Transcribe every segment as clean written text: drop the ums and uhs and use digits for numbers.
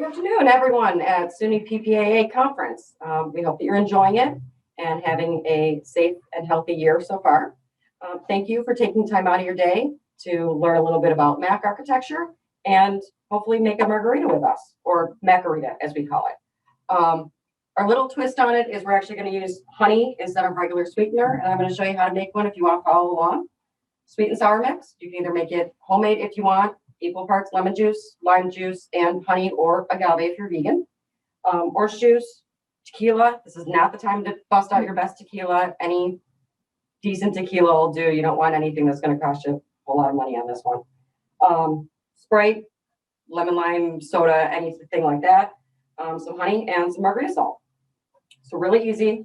afternoon, everyone at SUNYPPAA conference. We hope that you're enjoying it and having a safe and healthy year so far. Thank you for taking time out of your day to learn a little bit about Mac architecture and hopefully make a margarita with us, or Mach-a-rita as we call it. Our little twist on it is we're actually going to use honey instead of regular sweetener, and I'm going to show you how to make one if you want to follow along. Sweet and sour mix. You can either make it homemade if you want, equal parts lemon juice, lime juice, and honey or agave if you're vegan. Orange juice, tequila. This is not the time to bust out your best tequila. Any decent tequila will do. You don't want anything that's going to cost you a whole lot of money on this one. Sprite, lemon lime soda, anything like that. Some honey and some margarita salt. So really easy.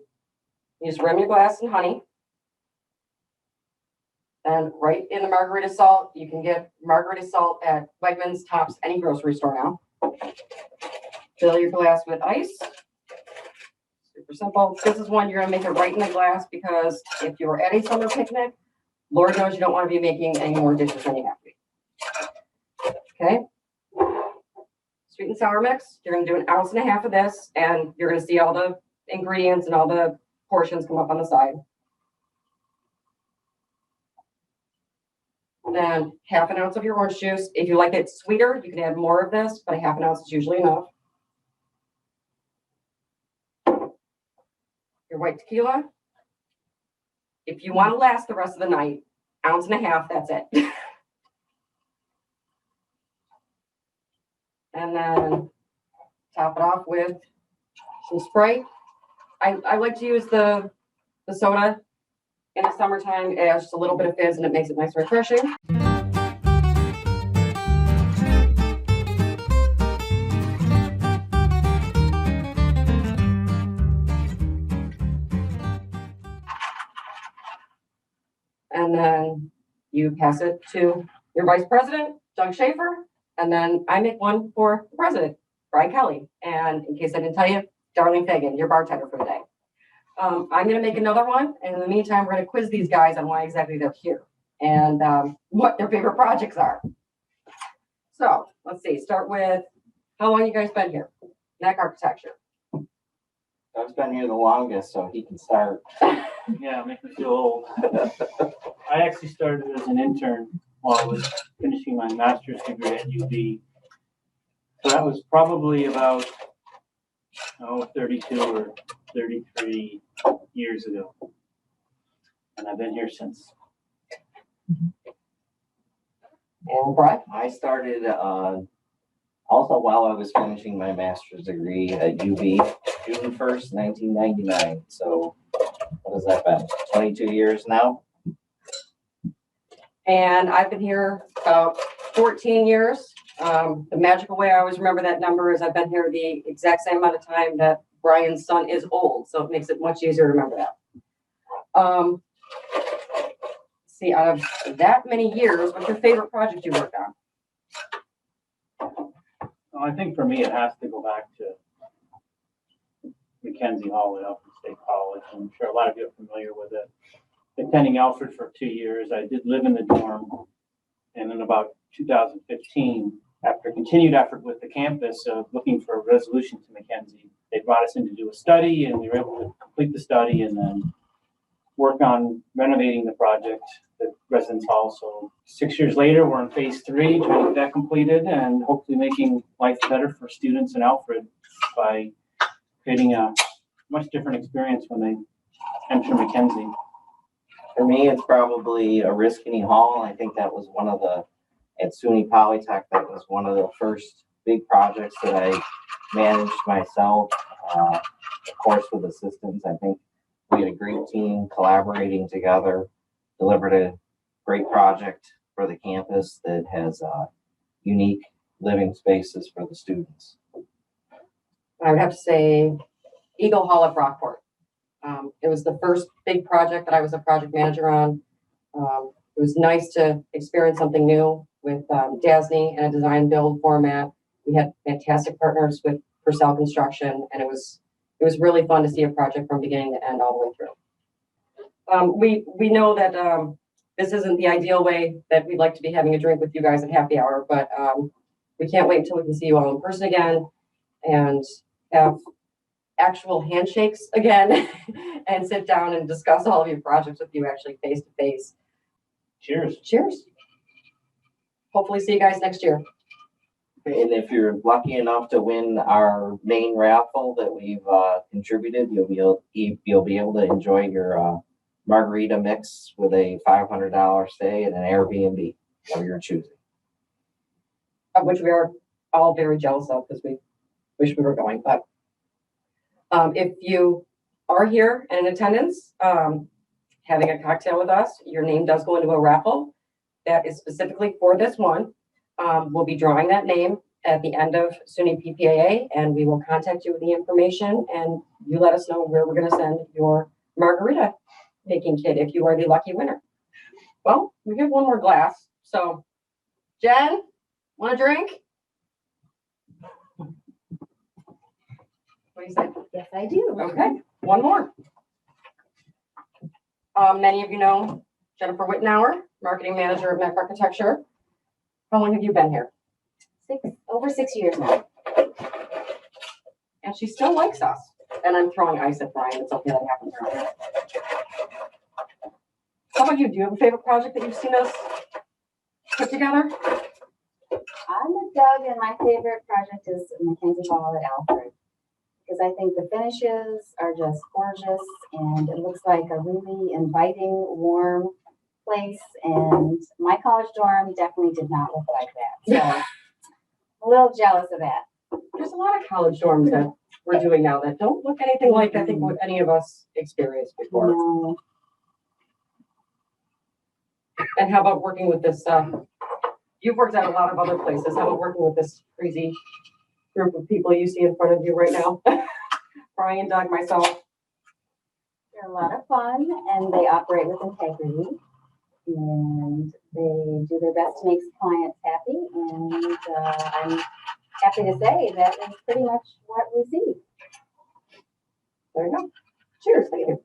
You just rim your glass in honey. And right in the margarita salt, you can get margarita salt at Wegmans, Tops, any grocery store now. Fill your glass with ice. Super simple. This is one you're going to make it right in the glass because if you're at a summer picnic, Lord knows you don't want to be making any more dishes than you have to be. Okay. Sweet and sour mix. You're going to do 1.5 ounces of this, and you're going to see all the ingredients and all the portions come up on the side. Then 1/2 ounce of your orange juice. If you like it sweeter, you can add more of this, but 1/2 ounce is usually enough. Your white tequila. If you want to last the rest of the night, 1.5 ounces, that's it. And then top it off with some Sprite. I like to use the soda in the summertime. It adds just a little bit of fizz and it makes it nice and refreshing. And then you pass it to your vice president, Doug Schaefer. And then I make one for the president, Brian Kelly. And in case I didn't tell you, Darlene Fagan, your bartender for the day. I'm going to make another one. And in the meantime, we're going to quiz these guys on why exactly they're here and what their favorite projects are. So let's see, start with how long you guys been here? Mac architecture. I've been here the longest, so he can start. Yeah, make me feel old. I actually started as an intern while I was finishing my master's degree at UB. So that was probably about 32 or 33 years ago. And I've been here since. And Brian? I started also while I was finishing my master's degree at UB, June 1st, 1999. So what has that been? 22 years now? And I've been here about 14 years. The magical way I always remember that number is I've been here the exact same amount of time that Brian's son is old. So it makes it much easier to remember that. See, out of that many years, what's your favorite project you worked on? Well, I think for me, it has to go back to Mackenzie Hall at Alfred State College. I'm sure a lot of you are familiar with it. Attending Alfred for 2 years, I did live in the dorm. And in about 2015, after continued effort with the campus of looking for a resolution to Mackenzie, they brought us in to do a study, and we were able to complete the study and then work on renovating the project, the residence hall. So 6 years later, we're in phase 3, trying to get that completed and hopefully making life better for students in Alfred by creating a much different experience when they enter Mackenzie. For me, it's probably a Oriskany Hall. I think that was one of the, at SUNY Polytech, that was one of the first big projects that I managed myself, of course, with assistance. I think we had a great team collaborating together, delivered a great project for the campus that has unique living spaces for the students. I would have to say Eagle Hall at Rockport. It was the first big project that I was a project manager on. It was nice to experience something new with DASNY and a design build format. We had fantastic partners with Purcell Construction, and it was really fun to see a project from beginning to end all the way through. We know that this isn't the ideal way that we'd like to be having a drink with you guys at happy hour, but we can't wait until we can see you all in person again and have actual handshakes again and sit down and discuss all of your projects with you actually face to face. Cheers. Cheers. Hopefully see you guys next year. And if you're lucky enough to win our main raffle that we've contributed, you'll be able to enjoy your margarita mix with a $500 stay at an Airbnb of your choosing. Of which we are all very jealous of because we wish we were going. But if you are here and in attendance, having a cocktail with us, your name does go into a raffle that is specifically for this one. We'll be drawing that name at the end of SUNYPPAA, and we will contact you with the information, and you let us know where we're going to send your margarita making kit if you are the lucky winner. Well, we have one more glass. So, Jen, want a drink? What do you say? Yes, I do. Okay, one more. Many of you know Jennifer Wittenauer, Marketing Manager of Mac Architecture. How long have you been here? Over 6 years now. And she still likes us. And I'm throwing ice at Brian. It's okay, that happens around here. How about you? Do you have a favorite project that you've seen us put together? I'm with Doug, and my favorite project is Mackenzie Hall at Alfred. Because I think the finishes are just gorgeous, and it looks like a really inviting, warm place. And my college dorm definitely did not look like that. So a little jealous of that. There's a lot of college dorms that we're doing now that don't look anything like I think what any of us experienced before. No. And how about working with this? You've worked at a lot of other places. How about working with this crazy group of people you see in front of you right now? Brian, Doug, myself. They're a lot of fun, and they operate with integrity, and they do their best to make clients happy. And I'm happy to say that is pretty much what we see. There you go. Cheers. Thank you.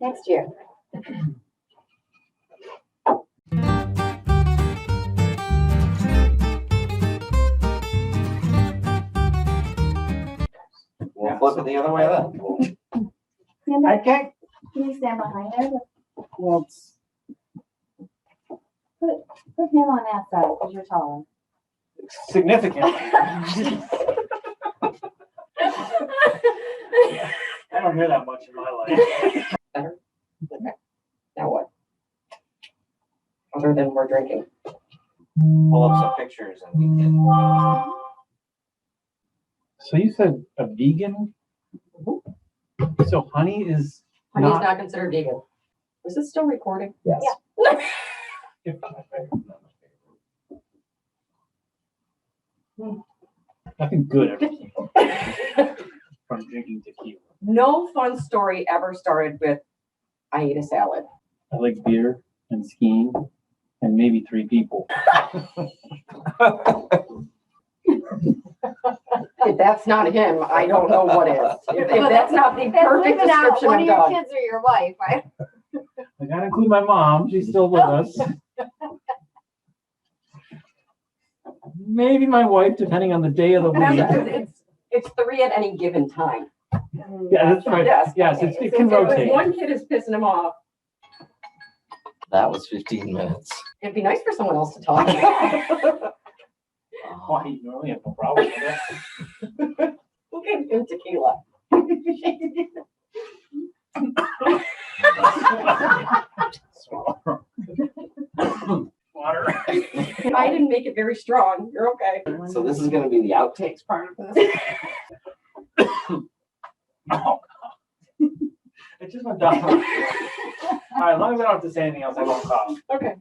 Next year. We'll flip it the other way then. Stand I up. can't. Can you stand behind there? Well, it's Put him on that side because you're taller. significant. I don't hear that much in my life. Better? Okay. Now what? Other than we're drinking. Pull up some pictures and we can. So you said a vegan? So honey is Honey is not. not considered vegan. Is this still recording? Yes. Yeah. If not my favorite, not my favorite. Nothing good ever came from drinking tequila. No fun story ever started with I ate a salad. I like beer and skiing and maybe 3 people. If that's not him, I don't know what is. If that's not the perfect description One of of your Doug. kids or your wife. I gotta include my mom. She's still with us. Maybe my wife, depending on the day of the week. It's 3 at any given time. Yeah, that's right. Yes. Yes, it can If rotate. one kid is pissing him off, That was 15 minutes. it'd be nice for someone else to talk. Why, you normally have no problem with that. Who gave him tequila? Water. I didn't make it very strong. You're okay. So this is gonna be the outtakes part of this? Oh, it just went down. All right, as long as I don't have to say anything else, I won't cough. Okay.